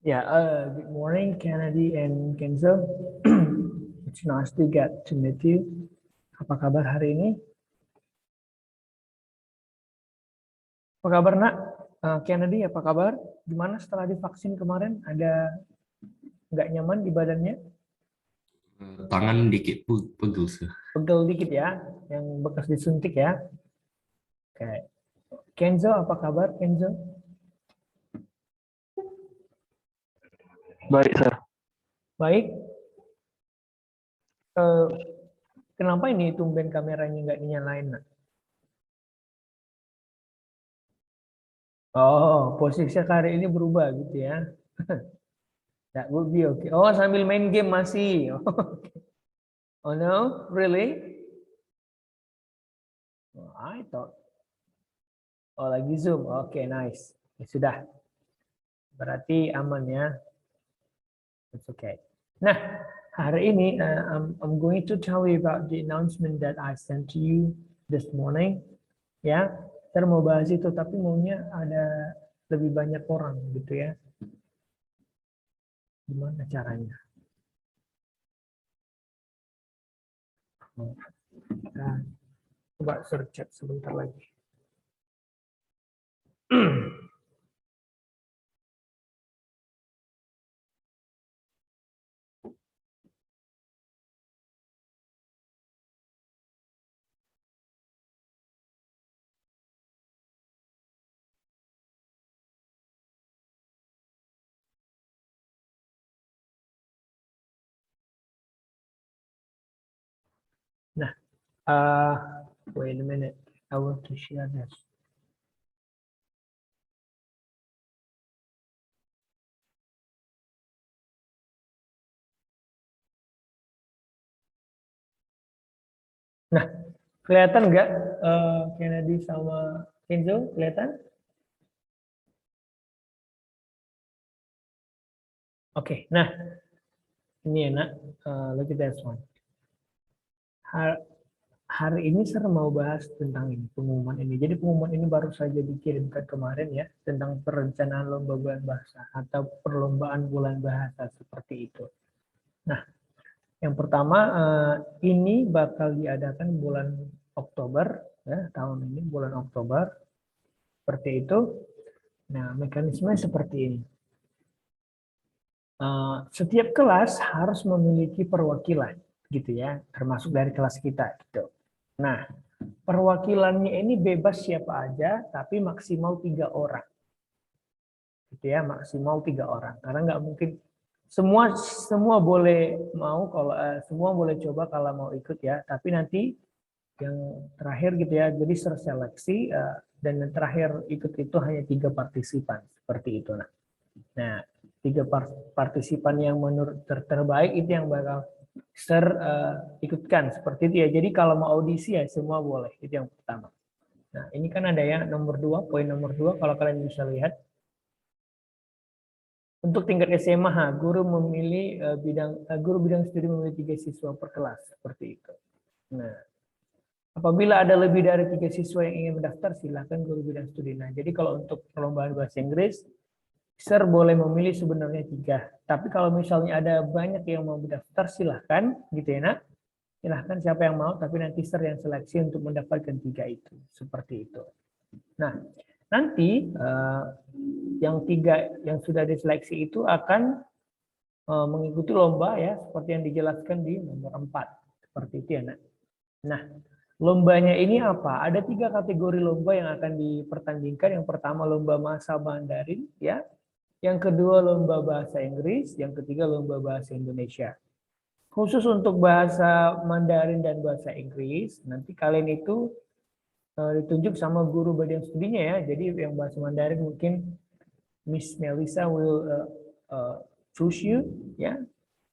Yeah, good morning, Kennedy and Kenzo. It's nice to get to meet you. Apa kabar hari ini? Apa kabar, Nak? Kennedy, apa kabar? Gimana setelah divaksin kemarin? Ada nggak nyaman di badannya? Tangan dikit pegel sih. Pegel dikit ya, yang bekas disuntik ya. Oke. Kenzo, apa kabar, Kenzo? Baik, Sir. Baik. Eh, kenapa ini tumben kameranya nggak dinyalain, Nak? Oh, posisinya hari ini berubah gitu ya. That would be okay. Oh, sambil main game masih. Oh no, really? Oh, I thought. Oh, lagi Zoom. Oke, nice. Ya, sudah. Berarti aman ya. It's okay. Nah, hari ini I'm going to tell you about the announcement that I sent to you this morning. Ya, saya mau bahas itu, tapi maunya ada lebih banyak orang gitu ya. Gimana caranya? Nah, coba search chat sebentar lagi. Nah, wait a minute. I want to share this. Nah, kelihatan nggak Kennedy sama Kenzo? Kelihatan? Oke, nah ini enak. Look at this one. Hari ini saya mau bahas tentang ini, pengumuman ini. Jadi pengumuman ini baru saja dikirimkan kemarin ya, tentang perencanaan lomba bulan bahasa atau perlombaan bulan bahasa seperti itu. Nah, yang pertama ini bakal diadakan bulan Oktober ya, tahun ini bulan Oktober seperti itu. Nah, mekanisme seperti ini. Setiap kelas harus memiliki perwakilan gitu ya, termasuk dari kelas kita gitu. Nah, perwakilannya ini bebas siapa aja, tapi maksimal 3 orang. Gitu ya, maksimal 3 orang. Karena nggak mungkin semua boleh mau kalau semua boleh coba kalau mau ikut ya, tapi nanti yang terakhir gitu ya, jadi terseleksi dan yang terakhir ikut itu hanya 3 partisipan seperti itu. Nah, 3 partisipan yang menurut terbaik itu yang bakal ikutkan seperti itu ya. Jadi kalau mau audisi ya semua boleh, itu yang pertama. Nah, ini kan ada ya nomor 2, poin nomor 2 kalau kalian bisa lihat. Untuk tingkat SMA, guru bidang studi memilih 3 siswa per kelas seperti itu. Nah, apabila ada lebih dari 3 siswa yang ingin mendaftar, silakan guru bidang studi. Nah, jadi kalau untuk perlombaan bahasa Inggris, Sir boleh memilih sebenarnya 3. Tapi kalau misalnya ada banyak yang mau mendaftar, silahkan gitu ya, Nak. Silahkan siapa yang mau, tapi nanti Sir yang seleksi untuk mendapatkan 3 itu. Seperti itu. Nah, nanti yang 3 yang sudah diseleksi itu akan mengikuti lomba ya, seperti yang dijelaskan di nomor 4. Seperti itu ya, Nak. Nah, lombanya ini apa? Ada 3 kategori lomba yang akan dipertandingkan. Yang pertama lomba masa Mandarin ya. Yang kedua lomba bahasa Inggris, yang ketiga lomba bahasa Indonesia. Khusus untuk bahasa Mandarin dan bahasa Inggris, nanti kalian itu ditunjuk sama guru bidang studinya ya. Jadi yang bahasa Mandarin mungkin Miss Melissa will choose you ya.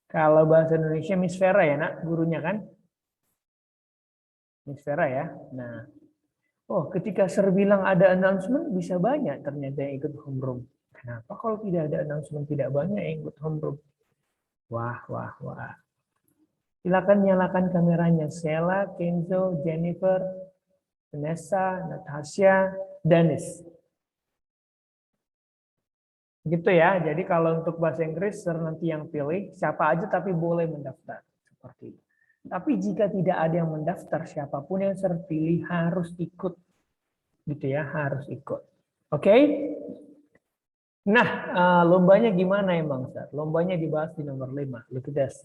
Kalau bahasa Indonesia Miss Vera ya, Nak, gurunya kan? Miss Vera ya. Nah, ketika Sir bilang ada announcement bisa banyak ternyata yang ikut homeroom. Kenapa kalau tidak ada announcement tidak banyak yang ikut homeroom? Wah. Silakan nyalakan kameranya. Sheila, Kenzo, Jennifer, Vanessa, Natasha, Dennis. Gitu ya. Jadi kalau untuk bahasa Inggris, Sir nanti yang pilih siapa aja tapi boleh mendaftar. Seperti itu. Tapi jika tidak ada yang mendaftar, siapapun yang Sir pilih harus ikut. Gitu ya, harus ikut. Oke? Nah, lombanya gimana emang, Sir? Lombanya dibahas di nomor 5. Look at this.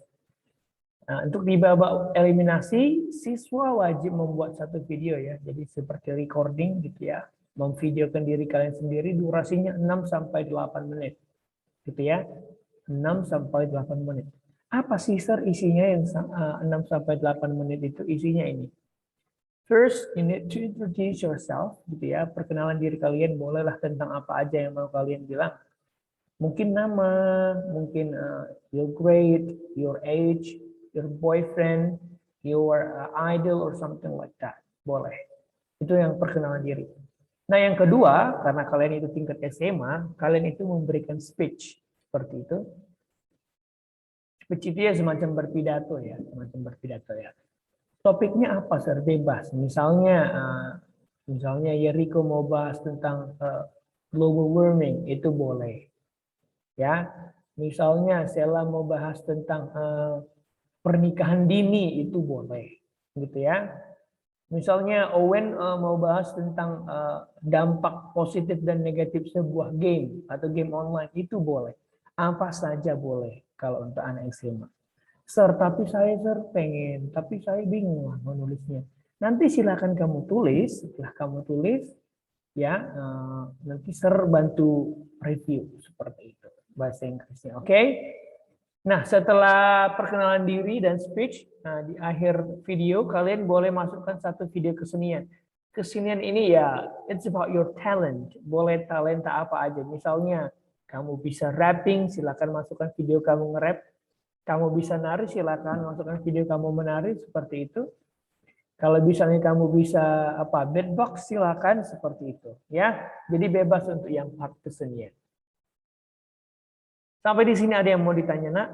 Nah, untuk di babak eliminasi, siswa wajib membuat satu video ya. Jadi seperti recording gitu ya. Memvideokan diri kalian sendiri, durasinya 6 sampai 8 menit. Gitu ya. 6 sampai 8 menit. Apa sih Sir isinya yang 6 sampai 8 menit itu? Isinya ini. First, you need to introduce yourself gitu ya. Perkenalan diri kalian, bolehlah tentang apa aja yang mau kalian bilang. Mungkin nama, mungkin your grade, your age, your boyfriend, your idol or something like that. Boleh. Itu yang perkenalan diri. Nah, yang kedua, karena kalian itu tingkat SMA, kalian itu memberikan speech seperti itu. Speech itu ya semacam berpidato ya, Topiknya apa, Sir? Bebas. Misalnya Yeriko mau bahas tentang global warming, itu boleh. Ya, misalnya Sela mau bahas tentang pernikahan dini, itu boleh, gitu ya. Misalnya Owen mau bahas tentang dampak positif dan negatif sebuah game atau game online, itu boleh. Apa saja boleh kalau untuk anak SMA. Sir, tapi saya pengen, tapi saya bingung lah menulisnya. Nanti silakan kamu tulis, setelah kamu tulis, ya nanti Sir bantu review seperti itu bahasa Inggrisnya. Oke? Nah, setelah perkenalan diri dan speech, nah di akhir video kalian boleh masukkan satu video kesenian. Kesenian ini ya, it's about your talent. Boleh talenta apa aja. Misalnya, kamu bisa rapping, silakan masukkan video kamu nge-rap. Kamu bisa nari, silakan masukkan video kamu menari, seperti itu. Kalau misalnya kamu bisa beatbox, silakan seperti itu. Ya, jadi bebas untuk yang part kesenian. Sampai di sini ada yang mau ditanya, Nak?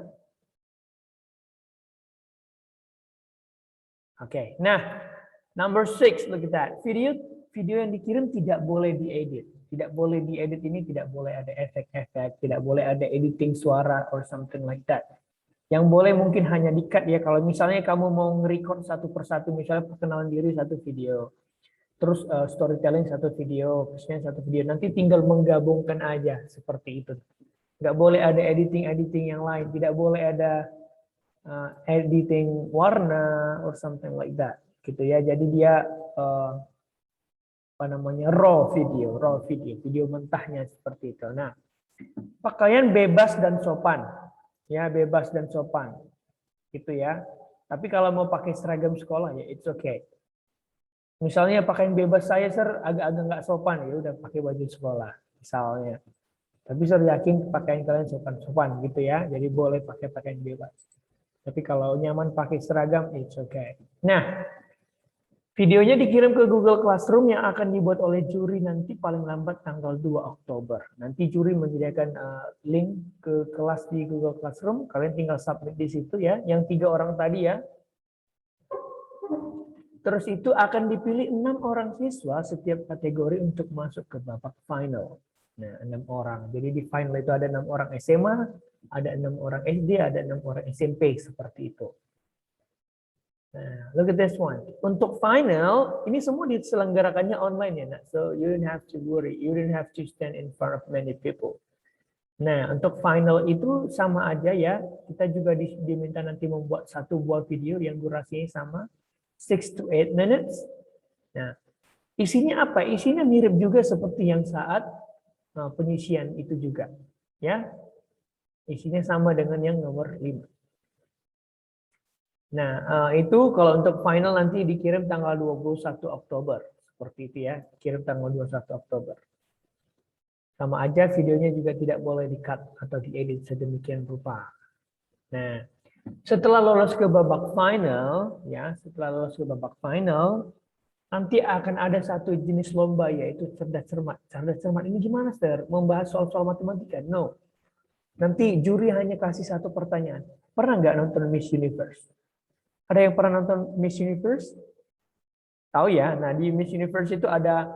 Oke, nah, number 6, look at that. Video yang dikirim tidak boleh diedit. Tidak boleh diedit ini, tidak boleh ada efek-efek, tidak boleh ada editing suara or something like that. Yang boleh mungkin hanya di-cut ya, kalau misalnya kamu mau nge-record satu persatu, misalnya perkenalan diri satu video, terus storytelling satu video, kesenian satu video, nanti tinggal menggabungkan aja seperti itu. Nggak boleh ada editing yang lain, tidak boleh ada editing warna or something like that, gitu ya. Jadi dia raw video mentahnya seperti itu. Nah, pakaian bebas dan sopan, ya bebas dan sopan, gitu ya. Tapi kalau mau pakai seragam sekolah ya it's okay. Misalnya pakaian bebas saya Sir agak-agak nggak sopan, ya udah pakai baju sekolah misalnya. Tapi Sir yakin pakaian kalian sopan-sopan gitu ya. Jadi boleh pakai pakaian bebas. Tapi kalau nyaman pakai seragam it's okay. Nah, videonya dikirim ke Google Classroom yang akan dibuat oleh juri nanti paling lambat tanggal 2 Oktober. Nanti juri menyediakan link ke kelas di Google Classroom. Kalian tinggal submit di situ ya. Yang 3 orang tadi ya. Terus itu akan dipilih 6 orang siswa setiap kategori untuk masuk ke babak final. Nah, 6 orang. Jadi di final itu ada 6 orang SMA, ada 6 orang SD, ada 6 orang SMP seperti itu. Nah, look at this one. Untuk final, ini semua diselenggarakannya online ya, nak. So you don't have to worry. You don't have to stand in front of many people. Nah, untuk final itu sama aja ya. Kita juga diminta nanti membuat satu buah video yang durasinya sama, 6 to 8 minutes. Nah, isinya apa? Isinya mirip juga seperti yang saat penyisian itu juga. Ya, isinya sama dengan yang nomor 5. Nah, itu kalau untuk final nanti dikirim tanggal 21 Oktober. Seperti itu ya, kirim tanggal 21 Oktober. Sama aja videonya juga tidak boleh di-cut atau diedit sedemikian rupa. Nah, setelah lolos ke babak final, ya, nanti akan ada satu jenis lomba yaitu cerdas cermat. Cerdas cermat ini gimana, Sir? Membahas soal-soal matematika? No. Nanti juri hanya kasih satu pertanyaan. Pernah nggak nonton Miss Universe? Ada yang pernah nonton Miss Universe? Tahu ya? Nah, di Miss Universe itu ada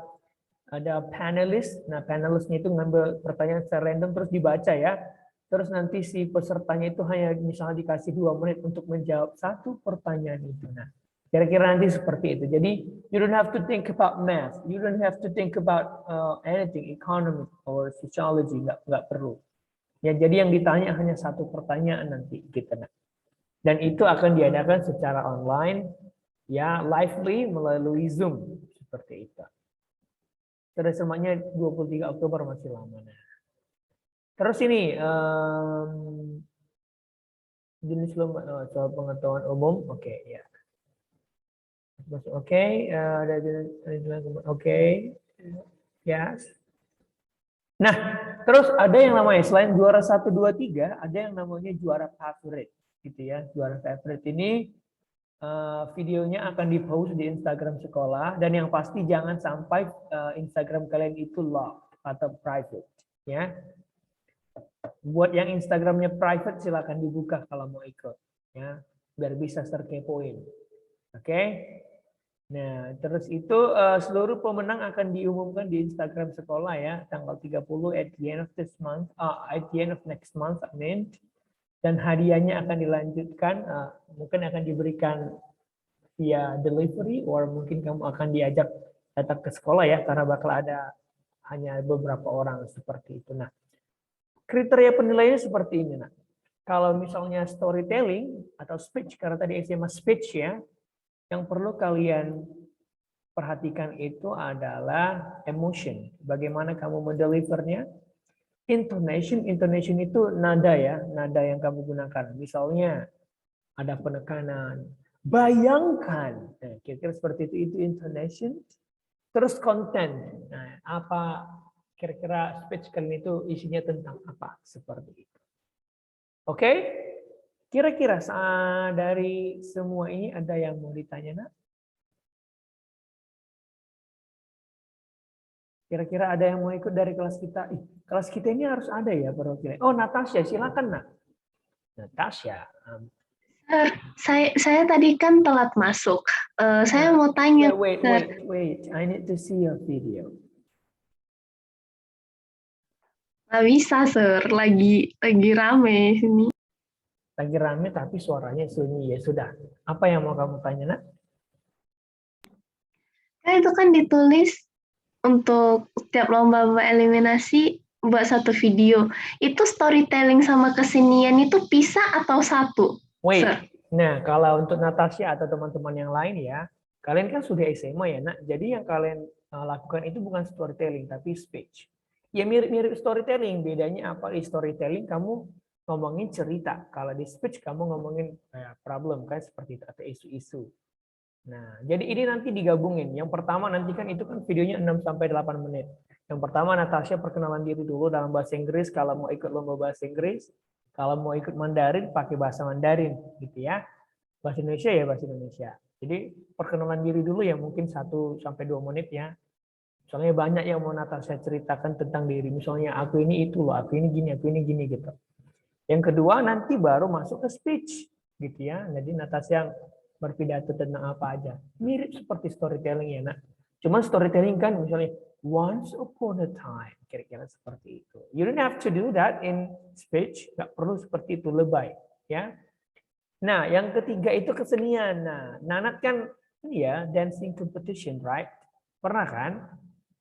ada panelis. Nah, panelisnya itu ngambil pertanyaan secara random terus dibaca ya. Terus nanti si pesertanya itu hanya misalnya dikasih 2 menit untuk menjawab satu pertanyaan itu. Nah, kira-kira nanti seperti itu. Jadi, you don't have to think about math. You don't have to think about anything, economic or sociology. Nggak perlu. Ya, jadi yang ditanya hanya satu pertanyaan nanti kita. Dan itu akan diadakan secara online, ya lively melalui Zoom seperti itu. Terus semuanya 23 Oktober masih lama. Nah. Terus ini jenis lomba soal pengetahuan umum, oke ya. Oke, ada jenis oke, yes. Nah, terus ada yang namanya selain juara 1, 2, 3, ada yang namanya juara favorit, gitu ya. Juara favorit ini videonya akan di-post di Instagram sekolah dan yang pasti jangan sampai Instagram kalian itu locked atau private, ya. Buat yang Instagramnya private silakan dibuka kalau mau ikut, ya, biar bisa terkepoin. Oke. Nah, terus itu seluruh pemenang akan diumumkan di Instagram sekolah ya, tanggal 30 at the end of this month, at the end of next month, I mean. Dan hadiahnya akan dilanjutkan, mungkin akan diberikan via delivery, or mungkin kamu akan diajak datang ke sekolah ya, karena bakal ada hanya beberapa orang seperti itu. Nah, kriteria penilaiannya seperti ini. Nah, kalau misalnya storytelling atau speech, karena tadi SMA speech ya, yang perlu kalian perhatikan itu adalah emotion. Bagaimana kamu mendelivernya. Intonation itu nada ya, nada yang kamu gunakan. Misalnya ada penekanan, bayangkan. Nah, kira-kira seperti itu intonation. Terus content. Nah, apa kira-kira speech kalian itu isinya tentang apa? Seperti itu. Oke? Kira-kira dari semua ini ada yang mau ditanya, Nak? Kira-kira ada yang mau ikut dari kelas kita? Kelas kita ini harus ada ya perwakilan. Oh, Natasha, silakan, Nak. Natasha. Saya tadi kan telat masuk. Saya mau tanya. Wait. I need to see your video. Nggak bisa, Sir. Lagi rame sini. Lagi rame tapi suaranya sunyi. Ya sudah. Apa yang mau kamu tanya, Nak? Kan itu kan ditulis untuk setiap lomba eliminasi buat satu video. Itu storytelling sama kesenian itu pisah atau satu? Wait. Sir. Nah, kalau untuk Natasha atau teman-teman yang lain ya, kalian kan sudah SMA ya, Nak. Jadi yang kalian lakukan itu bukan storytelling tapi speech. Ya mirip-mirip storytelling. Bedanya apa? Di storytelling kamu ngomongin cerita. Kalau di speech kamu ngomongin problem kan seperti itu atau isu-isu. Nah, jadi ini nanti digabungin. Yang pertama nanti kan itu kan videonya 6 sampai 8 menit. Yang pertama Natasha perkenalan diri dulu dalam bahasa Inggris kalau mau ikut lomba bahasa Inggris. Kalau mau ikut Mandarin pakai bahasa Mandarin gitu ya. Bahasa Indonesia ya bahasa Indonesia. Jadi perkenalan diri dulu ya mungkin 1 sampai 2 menit ya. Soalnya banyak yang mau Natasha ceritakan tentang diri. Misalnya aku ini itu loh, aku ini gini gitu. Yang kedua nanti baru masuk ke speech gitu ya. Jadi Natasha berpidato tentang apa aja. Mirip seperti storytelling ya, Nak. Cuma storytelling kan misalnya once upon a time, kira-kira seperti itu. You don't have to do that in speech, nggak perlu seperti itu lebay, ya. Nah, yang ketiga itu kesenian. Nah, Nanat kan ini ya dancing competition, right? Pernah kan?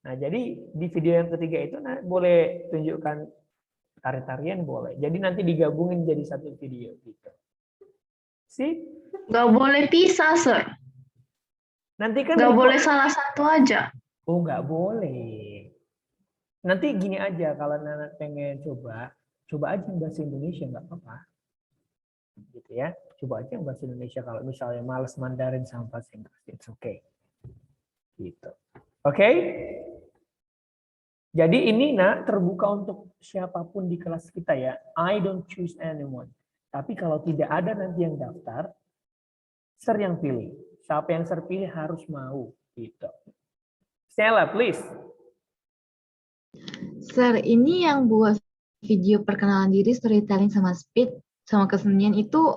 Nah, jadi di video yang ketiga itu boleh tunjukkan tari-tarian boleh. Jadi nanti digabungin jadi satu video gitu. See? Nggak boleh pisah, Sir. Nanti kan nggak boleh salah satu aja. Oh, nggak boleh. Nanti gini aja, kalau Nana pengen coba aja yang bahasa Indonesia, nggak apa-apa. Gitu ya. Coba aja yang bahasa Indonesia kalau misalnya males Mandarin sama bahasa Inggris, it's okay. Gitu. Oke? Jadi ini terbuka untuk siapapun di kelas kita ya. I don't choose anyone. Tapi kalau tidak ada nanti yang daftar, Sir yang pilih. Siapa yang Sir pilih harus mau. Gitu. Stella, please. Sir, ini yang buat video perkenalan diri, storytelling sama speech, sama kesenian itu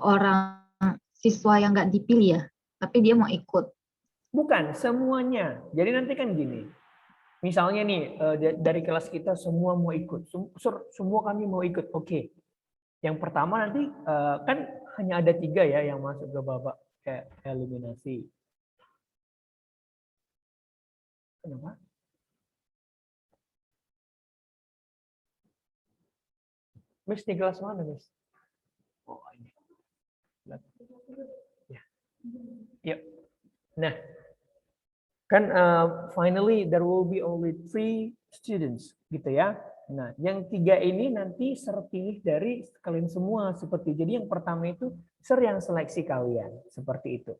orang siswa yang nggak dipilih ya, tapi dia mau ikut. Bukan, semuanya. Jadi nanti kan gini. Misalnya nih, dari kelas kita semua mau ikut, semua kami mau ikut. Oke. Yang pertama nanti kan hanya ada 3 ya yang masuk ke babak eliminasi. Kenapa? Miss di kelas mana, Miss? Oh, ini. Ya. Yuk. Nah, kan finally there will be only 3 students gitu ya. Nah, yang 3 ini nanti terpilih dari kalian semua seperti. Jadi yang pertama itu yang seleksi kalian seperti itu.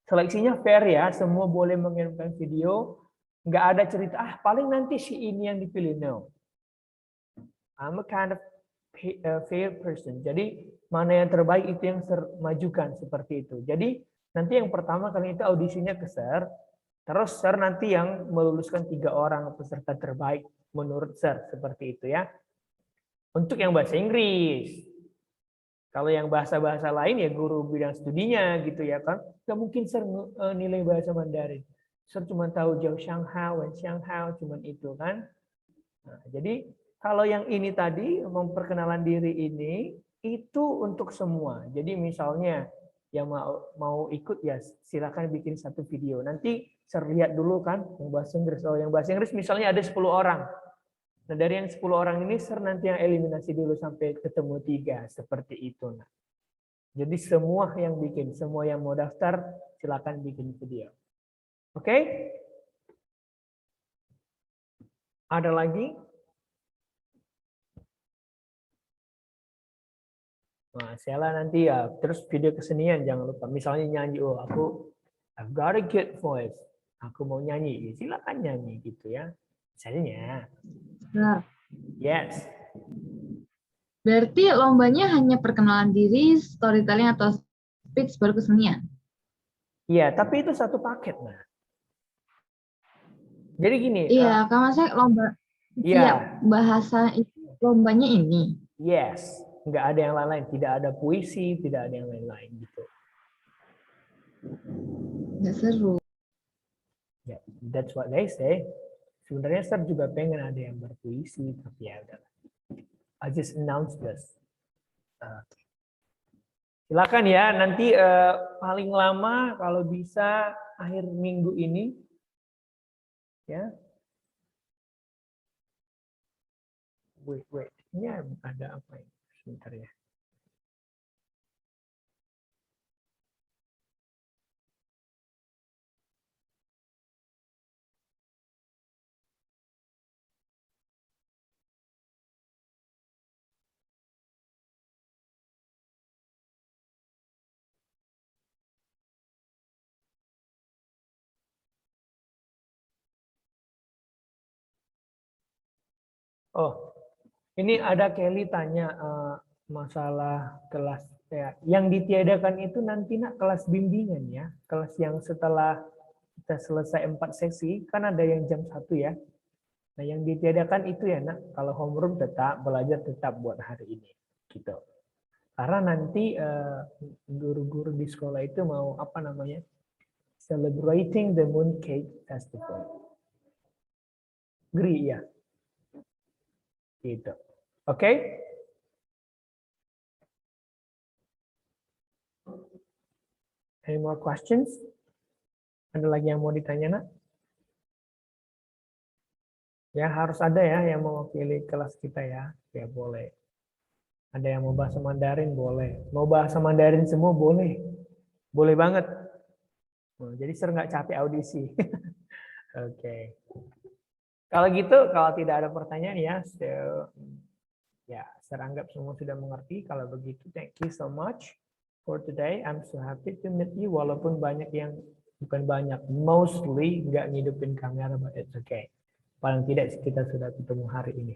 Seleksinya fair ya, semua boleh mengirimkan video. Nggak ada cerita paling nanti si ini yang dipilih. No, I'm a kind of fair person. Jadi mana yang terbaik itu yang majukan seperti itu. Jadi nanti yang pertama kali itu audisinya ke Sir. Terus Sir nanti yang meluluskan 3 orang peserta terbaik menurut Sir seperti itu ya. Untuk yang bahasa Inggris. Kalau yang bahasa-bahasa lain ya guru bidang studinya gitu ya kan. Nggak mungkin Sir nilai bahasa Mandarin. Sir cuma tahu Jiao Shanghai, Wen Shanghai, cuma itu kan. Nah, jadi kalau yang ini tadi memperkenalan diri ini itu untuk semua. Jadi misalnya yang mau ikut ya silakan bikin 1 video. Nanti Sir lihat dulu kan yang bahasa Inggris. Oh, yang bahasa Inggris misalnya ada 10 orang. Nah, dari yang 10 orang ini Sir nanti yang eliminasi dulu sampai ketemu 3 seperti itu. Nah, jadi semua yang bikin, semua yang mau daftar silakan bikin video. Oke? Ada lagi? Nah, Sheila nanti ya, terus video kesenian jangan lupa. Misalnya nyanyi, oh I've got a good voice. Aku mau nyanyi, silakan nyanyi gitu ya. Misalnya. Benar. Yes. Berarti lombanya hanya perkenalan diri, storytelling atau speech baru kesenian? Iya, tapi itu satu paket, nah. Jadi gini. Iya, kan maksudnya lomba tiap bahasa itu lombanya ini. Yes, nggak ada yang lain-lain. Tidak ada puisi, tidak ada yang lain-lain gitu. Nggak seru. Yeah, that's what they say. Sebenarnya Sir juga pengen ada yang berpuisi, tapi ya udah. I just announced this. Silakan ya, nanti paling lama kalau bisa akhir minggu ini, ya. Wait, ini ada apa ini? Sebentar ya. Oh, ini ada Kelly tanya masalah kelas ya. Yang ditiadakan itu nanti nak kelas bimbingan ya, kelas yang setelah kita selesai 4 sesi kan ada yang jam 1 ya. Nah yang ditiadakan itu ya nak, kalau homeroom tetap belajar tetap buat hari ini gitu. Karena nanti guru-guru di sekolah itu mau apa namanya celebrating the Mooncake Festival. Agree ya. Gitu. Oke? Any more questions? Ada lagi yang mau ditanya, nak? Ya, harus ada ya yang mewakili kelas kita ya. Ya, boleh. Ada yang mau bahasa Mandarin, boleh. Mau bahasa Mandarin semua, boleh. Boleh banget. Jadi, Sir nggak capek audisi. Oke. Kalau gitu, kalau tidak ada pertanyaan ya, so, ya, Sir anggap semua sudah mengerti. Kalau begitu, thank you so much for today. I'm so happy to meet you. Walaupun banyak yang, bukan banyak, mostly nggak ngidupin kamera, but it's okay. Paling tidak kita sudah ketemu hari ini.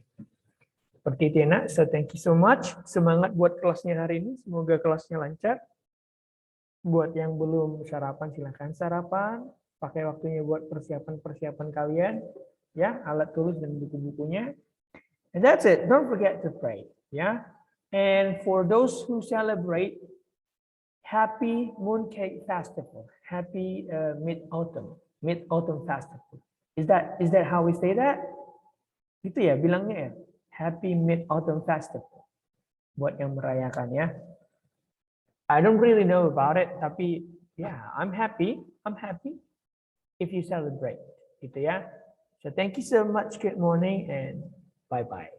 Seperti itu ya, nak. So, thank you so much. Semangat buat kelasnya hari ini. Semoga kelasnya lancar. Buat yang belum sarapan, silakan sarapan. Pakai waktunya buat persiapan-persiapan kalian. Ya, alat tulis dan buku-bukunya. And that's it. Don't forget to pray. Ya. And for those who celebrate, happy Mooncake Festival. Happy Mid-Autumn Festival. Is that how we say that? Gitu ya bilangnya ya. Happy Mid Autumn Festival. Buat yang merayakan ya. I don't really know about it, tapi yeah, I'm happy if you celebrate, gitu ya. So thank you so much. Good morning and bye bye.